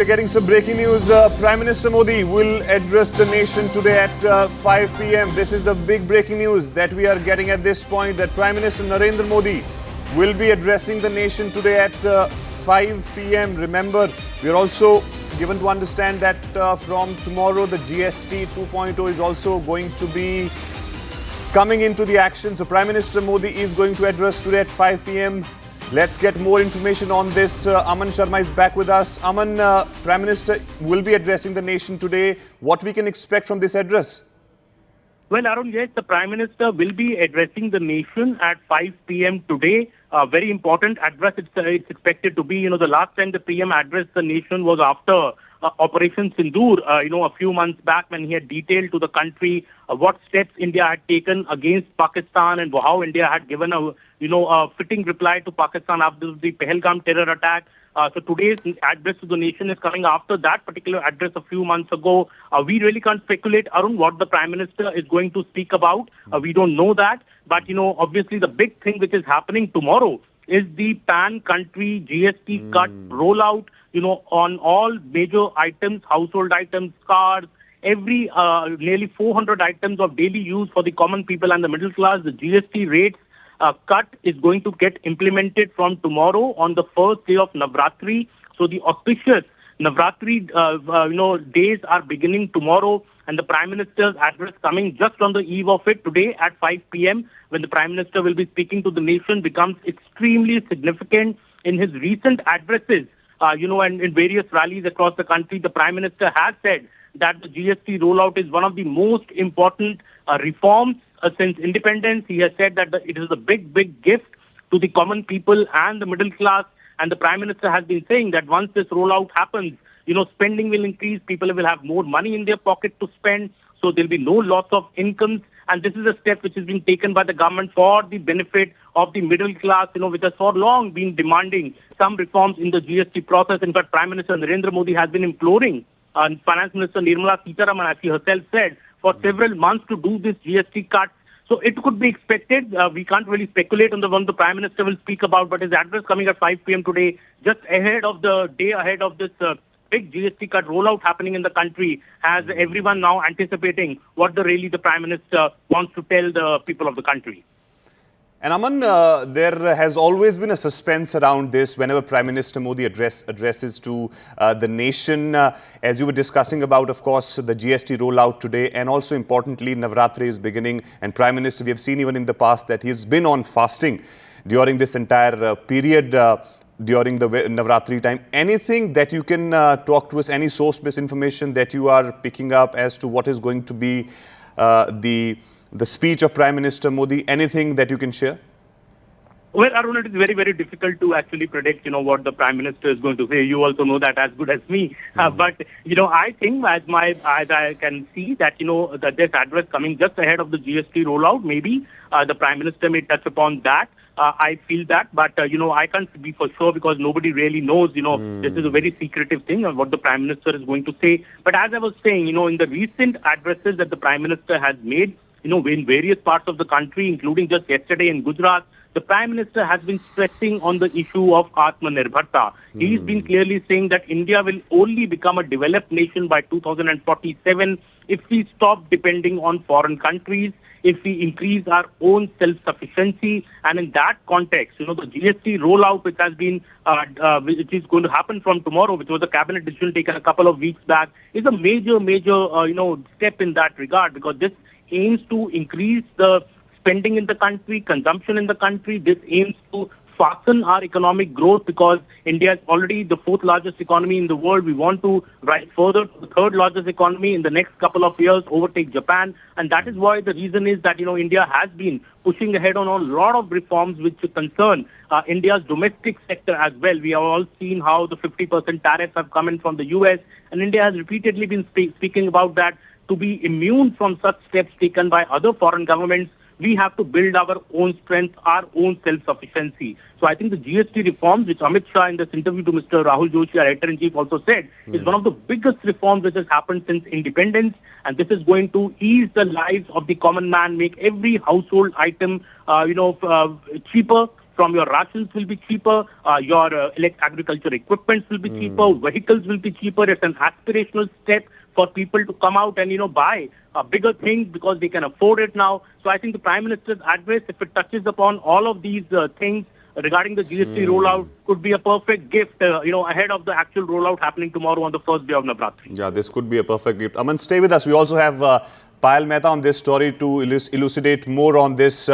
We're getting some breaking news. Prime Minister Modi will address the nation today at 5 p.m. This is the big breaking news that we are getting at this point, that Prime Minister Narendra Modi will be addressing the nation today at 5 p.m. Remember, we are also given to understand that from tomorrow the GST 2.0 is also going to be coming into the action. So Prime Minister Modi is going to address today at 5 p.m. Let's get more information on this. Aman Sharma is back with us. Aman, Prime Minister will be addressing the nation today. What we can expect from this address? Well, Arun, yes, the Prime Minister will be addressing the nation at 5 p.m. today. A very important address. It's expected to be, the last time the PM addressed the nation was after Operation Sindoor, a few months back, when he had detailed to the country what steps India had taken against Pakistan and how India had given a fitting reply to Pakistan after the Pahalgam terror attack. So today's address to the nation is coming after that particular address a few months ago. We really can't speculate, Arun, what the Prime Minister is going to speak about. We don't know that. But, obviously the big thing which is happening tomorrow is the pan-country GST cut rollout, on all major items, household items, cars, every nearly 400 items of daily use for the common people and the middle class. The GST rates cut is going to get implemented from tomorrow on the first day of Navratri. So the auspicious Navratri, days are beginning tomorrow, and the Prime Minister's address coming just on the eve of it today at 5 p.m. when the Prime Minister will be speaking to the nation becomes extremely significant. In his recent addresses, and in various rallies across the country, the Prime Minister has said that the GST rollout is one of the most important reforms since independence. He has said that it is a big, big gift to the common people and the middle class. And the Prime Minister has been saying that once this rollout happens, spending will increase, people will have more money in their pocket to spend, so there will be no loss of incomes. And this is a step which is being taken by the government for the benefit of the middle class, which has for long been demanding some reforms in the GST process. In fact, Prime Minister Narendra Modi has been imploring Finance Minister Nirmala Sitharaman, as she herself said, for several months to do this GST cut. So it could be expected. We can't really speculate on the one the Prime Minister will speak about, but his address coming at 5 p.m. today, just ahead of this big GST cut rollout happening in the country, has everyone now anticipating what the Prime Minister wants to tell the people of the country. And Aman, there has always been a suspense around this whenever Prime Minister Modi addresses to the nation. As you were discussing about, of course, the GST rollout today, and also importantly, Navratri is beginning. And Prime Minister, we have seen even in the past that he's been on fasting during this entire period during the Navratri time. Anything that you can talk to us, any source-based information that you are picking up as to what is going to be the speech of Prime Minister Modi, anything that you can share? Well, Arun, it is very, very difficult to actually predict, what the Prime Minister is going to say. You also know that as good as me. But, I think as I can see that, that this address coming just ahead of the GST rollout, maybe the Prime Minister may touch upon that. I feel that, but, I can't be for sure because nobody really knows, this is a very secretive thing of what the Prime Minister is going to say. But as I was saying, in the recent addresses that the Prime Minister has made, in various parts of the country, including just yesterday in Gujarat, the Prime Minister has been stressing on the issue of Atmanirbharta. He's been clearly saying that India will only become a developed nation by 2047 if we stop depending on foreign countries, if we increase our own self-sufficiency. And in that context, the GST rollout, which has been, which is going to happen from tomorrow, which was a cabinet decision taken a couple of weeks back, is a major, step in that regard, because this aims to increase the spending in the country, consumption in the country. This aims to fasten our economic growth because India is already the fourth largest economy in the world. We want to rise further to the third largest economy in the next couple of years, overtake Japan. And that is why the reason is that, India has been pushing ahead on a lot of reforms which concern India's domestic sector as well. We have all seen how the 50% tariffs have come in from the US, and India has repeatedly been speaking about that. To be immune from such steps taken by other foreign governments, we have to build our own strength, our own self-sufficiency. So I think the GST reforms, which Amit Shah in this interview to Mr. Rahul Joshi, our editor-in-chief, also said, is one of the biggest reforms which has happened since independence. And this is going to ease the lives of the common man, make every household item, cheaper from your rations will be cheaper, your agriculture equipments will be cheaper, vehicles will be cheaper. It's an aspirational step for people to come out and, buy bigger things because they can afford it now. So I think the Prime Minister's address, if it touches upon all of these things regarding the GST rollout, could be a perfect gift, ahead of the actual rollout happening tomorrow on the first day of Navratri. Yeah, this could be a perfect gift. Aman, stay with us. We also have Payal Mehta on this story to elucidate more on this.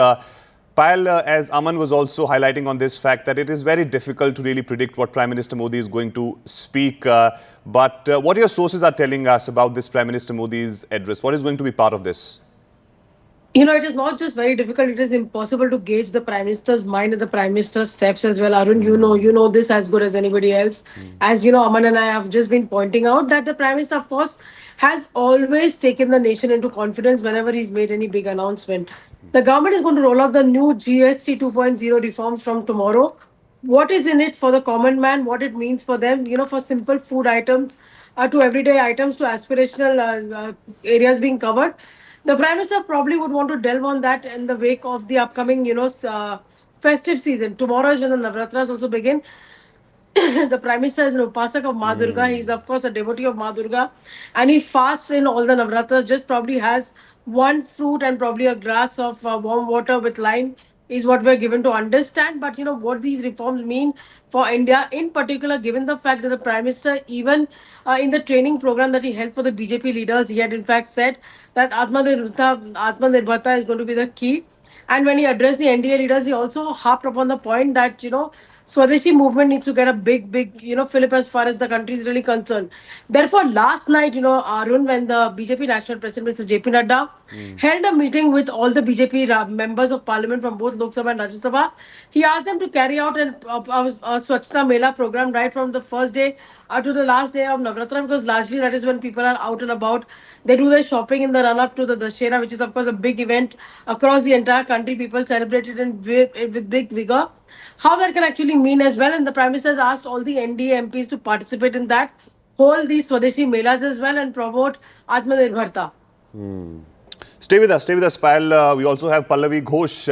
Payal, as Aman was also highlighting on this fact that it is very difficult to really predict what Prime Minister Modi is going to speak. But what your sources are telling us about this Prime Minister Modi's address? What is going to be part of this? It is not just very difficult, it is impossible to gauge the Prime Minister's mind and the Prime Minister's steps as well. Arun, you know this as good as anybody else. As you know, Aman and I have just been pointing out that the Prime Minister, of course, has always taken the nation into confidence whenever he's made any big announcement. The government is going to roll out the new GST 2.0 reforms from tomorrow. What is in it for the common man, what it means for them, for simple food items to everyday items to aspirational areas being covered. The Prime Minister probably would want to delve on that in the wake of the upcoming, festive season. Tomorrow is when the Navratras also begin. The Prime Minister is an upasak of Ma Durga. He is, of course, a devotee of Ma Durga. And he fasts in all the Navratras, just probably has one fruit and probably a glass of warm water with lime is what we're given to understand. But, what these reforms mean for India, in particular, given the fact that the Prime Minister, even in the training program that he held for the BJP leaders, he had in fact said that Atmanirbharta is going to be the key. And when he addressed the NDA leaders, he also harped upon the point that, Swadeshi movement needs to get a big, fillip as far as the country is really concerned. Therefore, last night, Arun, when the BJP National President, Mr. JP Nadda, held a meeting with all the BJP members of parliament from both Lok Sabha and Rajya Sabha, he asked them to carry out a Swachhta Mela program right from the first day to the last day of Navratra, because largely that is when people are out and about. They do their shopping in the run-up to the Dussehra, which is, of course, a big event across the entire country. People celebrate it with big vigor. How that can actually mean as well. And the Prime Minister has asked all the NDA MPs to participate in that, hold these Swadeshi Melas as well and promote Atmanirbharta. Stay with us, Payal. We also have Pallavi Ghosh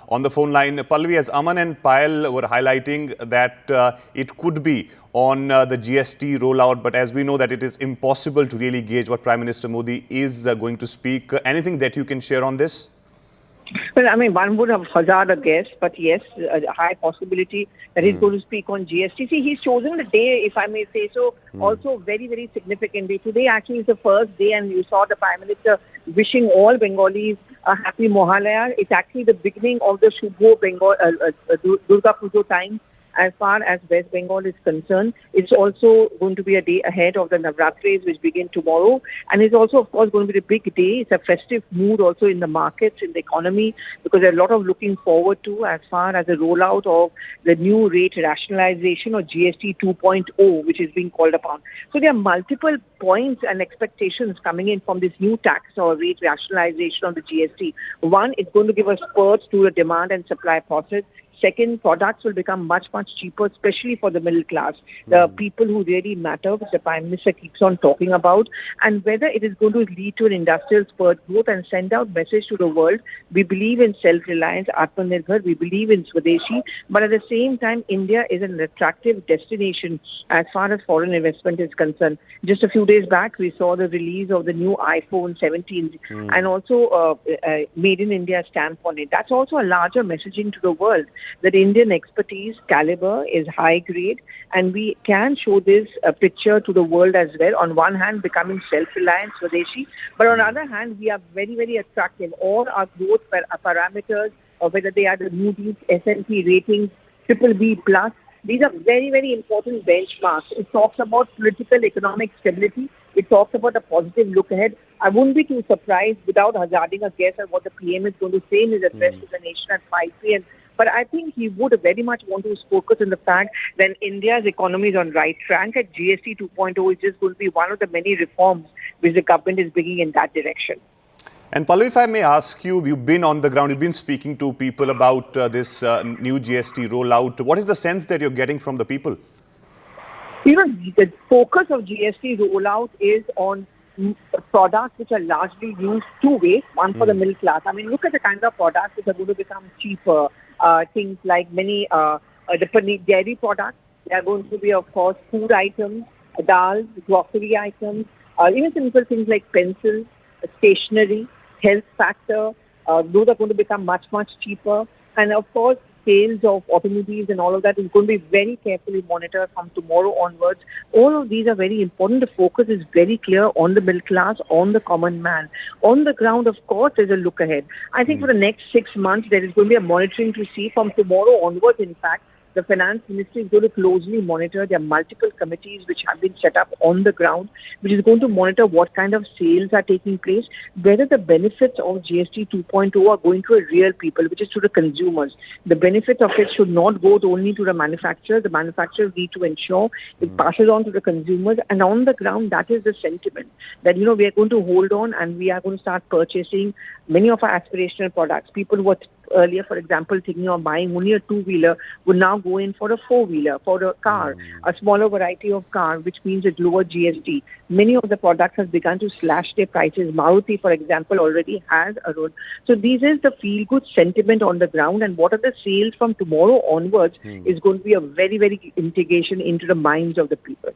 on the phone line. Pallavi, as Aman and Payal were highlighting that it could be on the GST rollout, but as we know that it is impossible to really gauge what Prime Minister Modi is going to speak. Anything that you can share on this? Well, I mean, one would have hazard a guess, but yes, a high possibility that he's going to speak on GST. See, he's chosen the day, if I may say so, also very, very significantly. Today actually is the first day, and you saw the Prime Minister wishing all Bengalis a happy Mohalaya. It's actually the beginning of the Shubho Bengal Durga Puja time. As far as West Bengal is concerned, it's also going to be a day ahead of the Navratris, which begin tomorrow. And it's also, of course, going to be a big day. It's a festive mood also in the markets, in the economy, because there's a lot of looking forward to as far as the rollout of the new rate rationalization or GST 2.0, which is being called upon. So there are multiple points and expectations coming in from this new tax or rate rationalization on the GST. One, it's going to give a spurt to the demand and supply process. Second, products will become much cheaper, especially for the middle class, the people who really matter, which the Prime Minister keeps on talking about. And whether it is going to lead to an industrial spurt growth and send out message to the world, we believe in self-reliance, Atmanirbhar, we believe in Swadeshi, but at the same time, India is an attractive destination as far as foreign investment is concerned. Just a few days back, we saw the release of the new iPhone 17 and also Made in India stamp on it. That's also a larger messaging to the world that Indian expertise caliber is high grade, and we can show this picture to the world as well. On one hand, becoming self-reliant, Swadeshi, but on the other hand, we are very, very attractive. All our growth parameters, or whether they are the Moody's, S&P ratings, BBB plus, these are very, very important benchmarks. It talks about political economic stability. It talks about a positive look ahead. I wouldn't be too surprised without hazarding a guess at what the PM is going to say in his address to the nation at 5 p.m. But I think he would very much want to focus on the fact that India's economy is on right track, and GST 2.0 is just going to be one of the many reforms which the government is bringing in that direction. And Pallavi, if I may ask you, you've been on the ground, you've been speaking to people about this new GST rollout. What is the sense that you're getting from the people? The focus of GST rollout is on products which are largely used two ways. One for the middle class. I mean, look at the kind of products which are going to become cheaper. things like many the dairy products. There are going to be, of course, food items, dals, grocery items, even simple things like pencils, stationery, health factor. Those are going to become much, much cheaper. And of course, sales of automobiles and all of that is going to be very carefully monitored from tomorrow onwards. All of these are very important. The focus is very clear on the middle class, on the common man. On the ground, of course, there's a look ahead. I think for the next 6 months, there is going to be a monitoring to see from tomorrow onwards, in fact. The finance ministry is going to closely monitor. There are multiple committees which have been set up on the ground, which is going to monitor what kind of sales are taking place, whether the benefits of GST 2.0 are going to a real people, which is to the consumers. The benefit of it should not go only to the manufacturers. The manufacturers need to ensure it passes on to the consumers. And on the ground, that is the sentiment that, we are going to hold on and we are going to start purchasing many of our aspirational products. People who were earlier, for example, thinking of buying only a two-wheeler would now go in for a four-wheeler, for a car, a smaller variety of car, which means a lower GST. Many of the products have begun to slash their prices. Maruti, for example, already has a road. So this is the feel-good sentiment on the ground, and what are the sales from tomorrow onwards is going to be a very, very integration into the minds of the people.